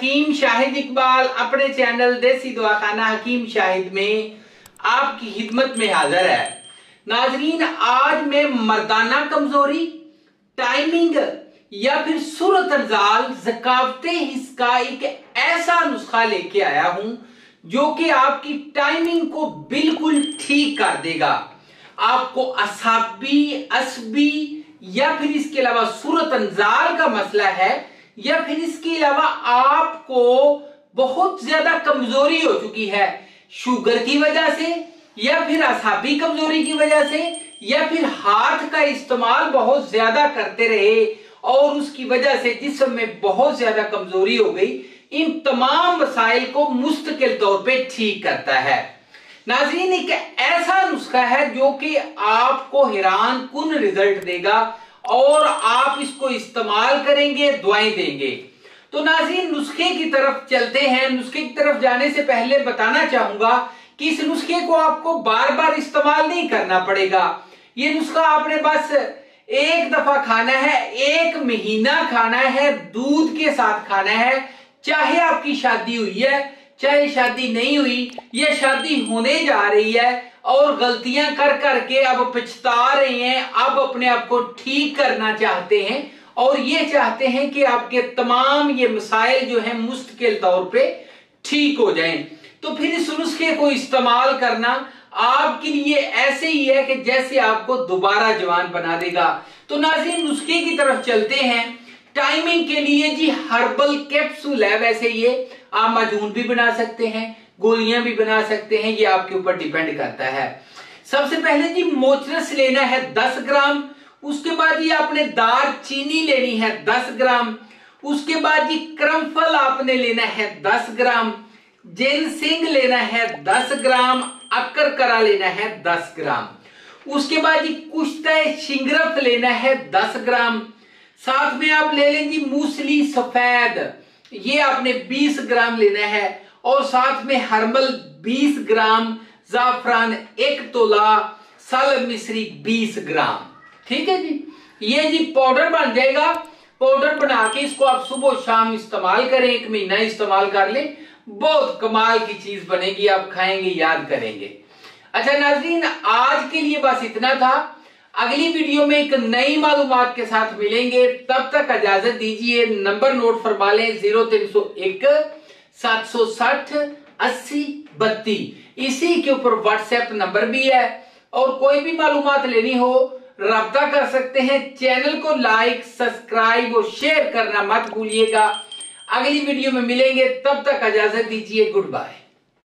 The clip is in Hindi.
हकीम शाहिद इकबाल अपने चैनल देसी दवाखाना हकीम शाहिद में आपकी खिदमत में हाजिर है। नाजरीन, आज मैं मर्दाना कमजोरी, टाइमिंग या फिर सूरत अंजाल ज़कावते हिस्स का एक ऐसा नुस्खा लेके आया हूं जो कि आपकी टाइमिंग को बिल्कुल ठीक कर देगा। आपको असबी या फिर इसके अलावा सूरत अंजाल का मसला है या फिर इसके अलावा आपको बहुत ज्यादा कमजोरी हो चुकी है शुगर की वजह से या फिर असाबी कमजोरी की वजह से या फिर हाथ का इस्तेमाल बहुत ज्यादा करते रहे और उसकी वजह से जिस्म में बहुत ज्यादा कमजोरी हो गई, इन तमाम मसाइल को मुस्तकिल तौर पे ठीक करता है। नाज़रीन, एक ऐसा नुस्खा है जो कि आपको हैरान कुन रिजल्ट देगा और आप इसको इस्तेमाल करेंगे, दुआएं देंगे। तो नाज़रीन, नुस्खे की तरफ चलते हैं। नुस्खे की तरफ जाने से पहले बताना चाहूंगा कि इस नुस्खे को आपको बार बार इस्तेमाल नहीं करना पड़ेगा। ये नुस्खा आपने बस एक दफा खाना है, 1 महीना खाना है, दूध के साथ खाना है। चाहे आपकी शादी हुई है, चाहे शादी नहीं हुई, या शादी होने जा रही है और गलतियां कर करके अब पछता रहे हैं, अब अपने आप को ठीक करना चाहते हैं और ये चाहते हैं कि आपके तमाम ये मसाइल जो हैं मुस्तकिल तौर पे ठीक हो जाएं, तो फिर इस नुस्खे को इस्तेमाल करना आपके लिए ऐसे ही है कि जैसे आपको दोबारा जवान बना देगा। तो नाज़रीन, नुस्खे की तरफ चलते हैं। टाइमिंग के लिए जी हर्बल कैप्सूल है। वैसे ये आप माजून भी बना सकते हैं, गोलियां भी बना सकते हैं, ये आपके ऊपर डिपेंड करता है। सबसे पहले जी मोचरस लेना है 10 ग्राम। उसके बाद ये आपने दारचीनी लेनी है 10 ग्राम। उसके बाद जी क्रमफल आपने लेना है 10 ग्राम। जिनसिंग लेना है 10 ग्राम। अकरकरा लेना है 10 ग्राम। उसके बाद जी कुश्ता शिंगरफ लेना है 10 ग्राम। साथ में आप ले लें जी मूसली सफेद, ये आपने 20 ग्राम लेना है और साथ में हर्बल 20 ग्राम, जाफरान 1 तोला, साल मिश्री 20 ग्राम। ठीक है जी, ये जी पाउडर बन जाएगा। पाउडर बना के इसको आप सुबह शाम इस्तेमाल करें, 1 महीना इस्तेमाल कर लें, बहुत कमाल की चीज बनेगी, आप खाएंगे याद करेंगे। अच्छा नाज़रीन, आज के लिए बस इतना था। अगली वीडियो में एक नई मालूमात के साथ मिलेंगे, तब तक इजाजत दीजिए। नंबर नोट फरमा लें 0301 760 80 32। इसी के ऊपर व्हाट्सएप नंबर भी है और कोई भी मालूमात लेनी हो राब्ता कर सकते हैं। चैनल को लाइक, सब्सक्राइब और शेयर करना मत भूलिएगा। अगली वीडियो में मिलेंगे, तब तक इजाजत दीजिए। Good bye.